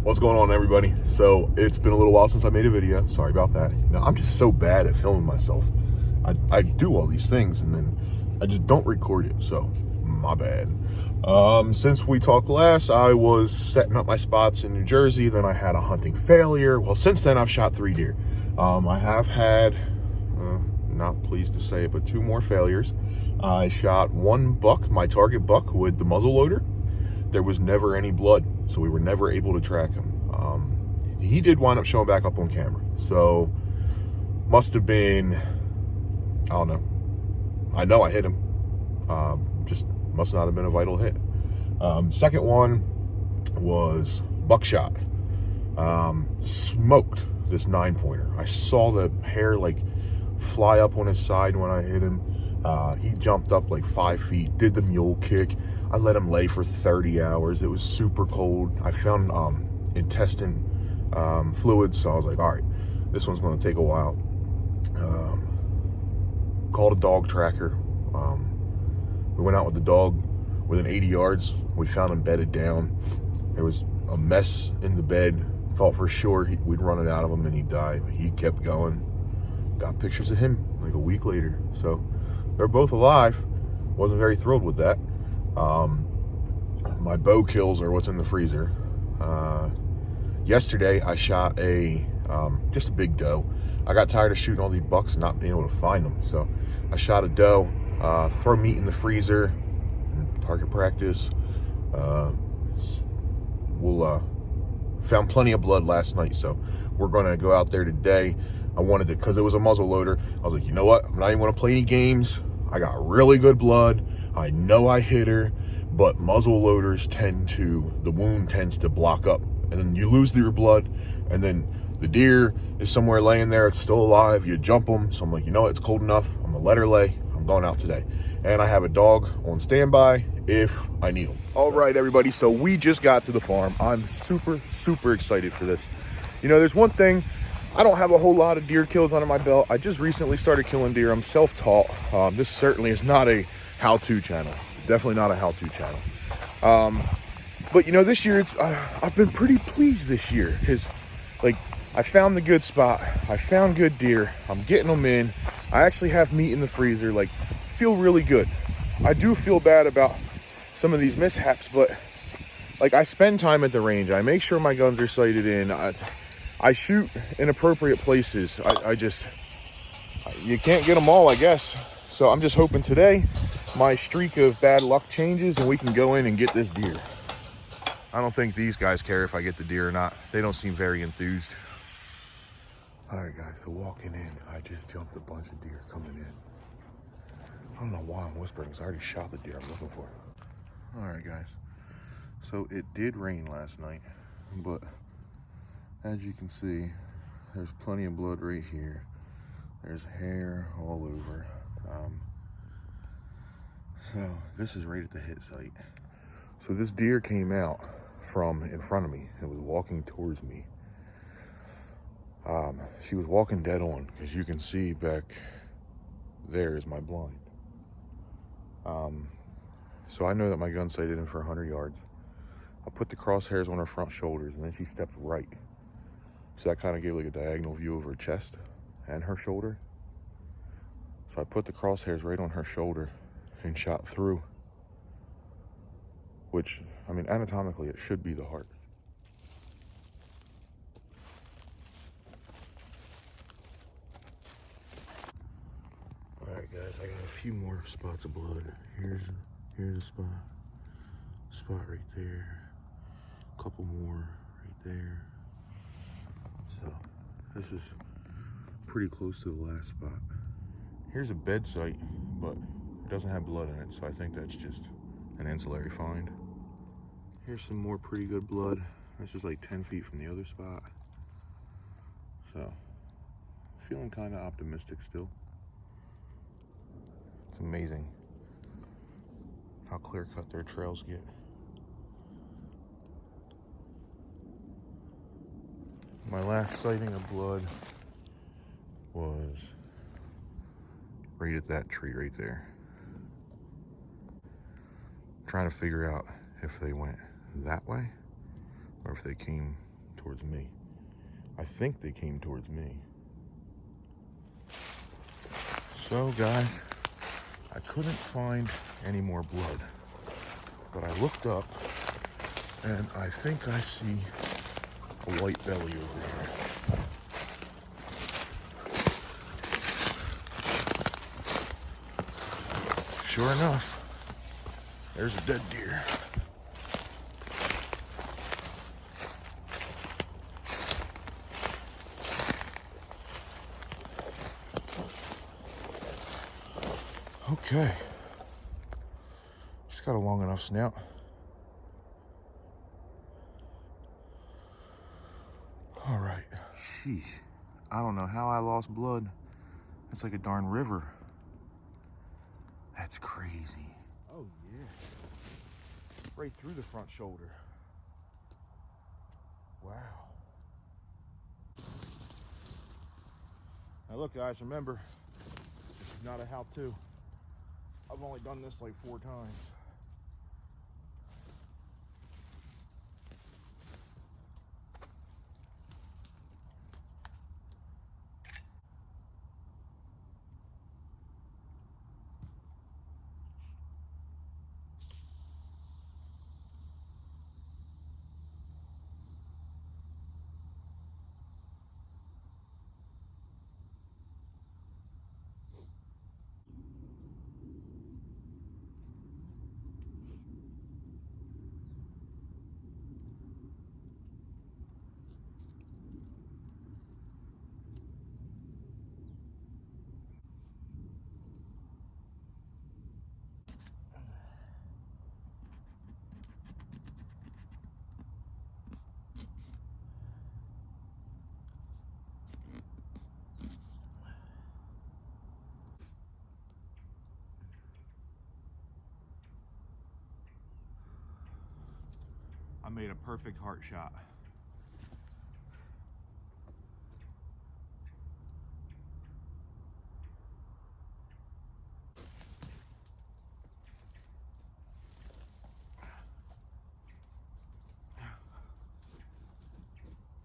What's going on, everybody? So it's been a little while since I made a video. Sorry about that. You know, I'm just so bad at filming myself. I do all these things and then I just don't record it, so my bad. Since we talked last, I was setting up my spots in New Jersey. Then I had a hunting failure. Well, since then I've shot 3 deer. I have had, not pleased to say it, but 2 more failures. I shot 1 buck, my target buck, with the muzzle loader. There was never any blood, so we were never able to track him. He did wind up showing back up on camera, so must have been, I don't know. I know I hit him. Just must not have been a vital hit. Second one was buckshot. Smoked this 9-pointer. I saw the hair like fly up on his side when I hit him. He jumped up like 5 feet, did the mule kick. I let him lay for 30 hours. It was super cold. I found intestine fluids, so I was like, all right, this one's going to take a while. Called a dog tracker. We went out with the dog within 80 yards. We found him bedded down. There was a mess in the bed. Thought for sure we'd run it out of him and he'd die. But he kept going. Got pictures of him like a week later. So they're both alive. Wasn't very thrilled with that. My bow kills are what's in the freezer. Yesterday I shot just a big doe. I got tired of shooting all these bucks and not being able to find them, so I shot a doe. Throw meat in the freezer, target practice. Found plenty of blood last night, so we're gonna go out there today. I wanted to, because it was a muzzle loader, I was like, you know what, I'm not even gonna play any games. I got really good blood. I know I hit her, but muzzle loaders the wound tends to block up, and then you lose your blood, and then the deer is somewhere laying there, it's still alive, you jump them. So I'm like, you know what, it's cold enough, I'm gonna let her lay, I'm going out today. And I have a dog on standby if I need him. All right, everybody, so we just got to the farm. I'm super, super excited for this. You know, there's one thing, I don't have a whole lot of deer kills under my belt. I just recently started killing deer. I'm self-taught. This certainly is not a how-to channel. It's definitely not a how-to channel. But you know, this year I've been pretty pleased this year because, like, I found the good spot. I found good deer. I'm getting them in. I actually have meat in the freezer. Like, feel really good. I do feel bad about some of these mishaps, but like, I spend time at the range. I make sure my guns are sighted in. I shoot in appropriate places. You can't get them all, I guess. So I'm just hoping today my streak of bad luck changes and we can go in and get this deer. I don't think these guys care if I get the deer or not. They don't seem very enthused. All right, guys, so walking in, I just jumped a bunch of deer coming in. I don't know why I'm whispering, because I already shot the deer I'm looking for. All right, guys, so it did rain last night, but as you can see, there's plenty of blood right here. There's hair all over. So this is right at the hit site. So this deer came out from in front of me. It was walking towards me. She was walking dead on, because you can see back there is my blind. So I know that my gun sighted in for 100 yards. I put the crosshairs on her front shoulders, and then she stepped right. So that kind of gave like a diagonal view of her chest and her shoulder. So I put the crosshairs right on her shoulder and shot through, which, I mean, anatomically, it should be the heart. All right, guys, I got a few more spots of blood. Here's a spot right there, a couple more right there. So this is pretty close to the last spot. Here's a bed site, but it doesn't have blood in it, so I think that's just an ancillary find. Here's some more pretty good blood. This is like 10 feet from the other spot. So, feeling kind of optimistic still. It's amazing how clear-cut their trails get. My last sighting of blood was right at that tree right there. I'm trying to figure out if they went that way or if they came towards me. I think they came towards me. So guys, I couldn't find any more blood, but I looked up and I think I see a white belly over here. Sure enough, there's a dead deer. Okay, she's got a long enough snout. All right, sheesh. I don't know how I lost blood. It's like a darn river. That's crazy. Oh yeah, right through the front shoulder. Wow. Now look guys, remember, this is not a how-to. I've only done this like 4 times. I made a perfect heart shot.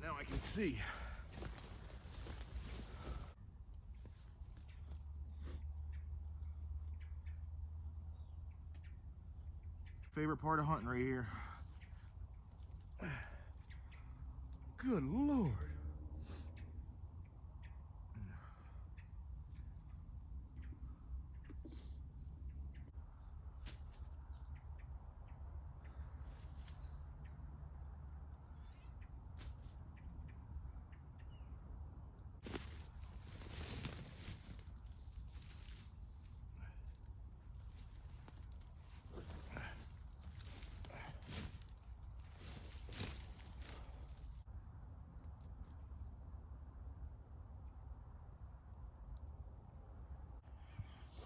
Now I can see. Favorite part of hunting right here. Good Lord.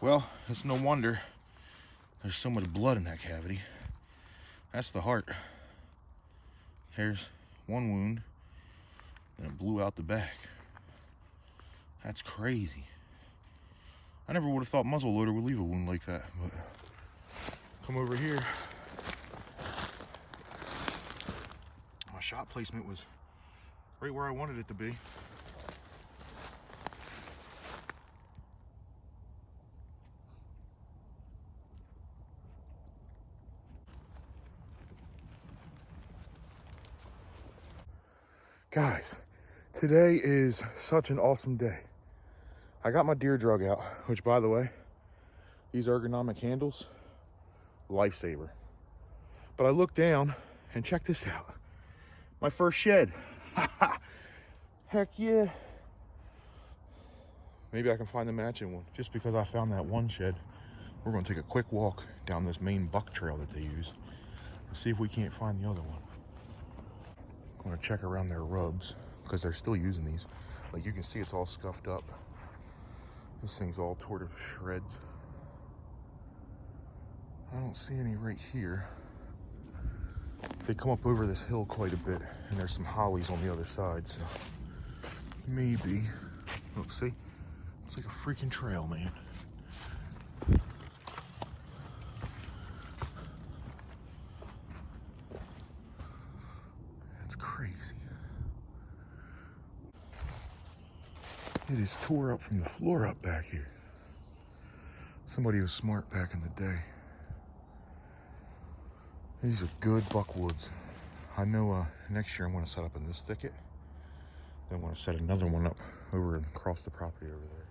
Well, it's no wonder there's so much blood in that cavity. That's the heart. There's one wound, and it blew out the back. That's crazy. I never would have thought muzzleloader would leave a wound like that, but come over here. My shot placement was right where I wanted it to be. Guys, today is such an awesome day. I got my deer drug out, which by the way, these ergonomic handles, lifesaver. But I looked down and check this out. My first shed. Heck yeah. Maybe I can find the matching one. Just because I found that one shed, we're gonna take a quick walk down this main buck trail that they use and see if we can't find the other one. I'm gonna check around their rubs because they're still using these. Like you can see, it's all scuffed up. This thing's all tore to shreds. I don't see any right here. They come up over this hill quite a bit, and there's some hollies on the other side, so maybe. Look, see? It's like a freaking trail, man. That's crazy. It is tore up from the floor up back here. Somebody was smart back in the day. These are good buckwoods. I know next year I'm going to set up in this thicket. Then I want to set another one up over and across the property over there.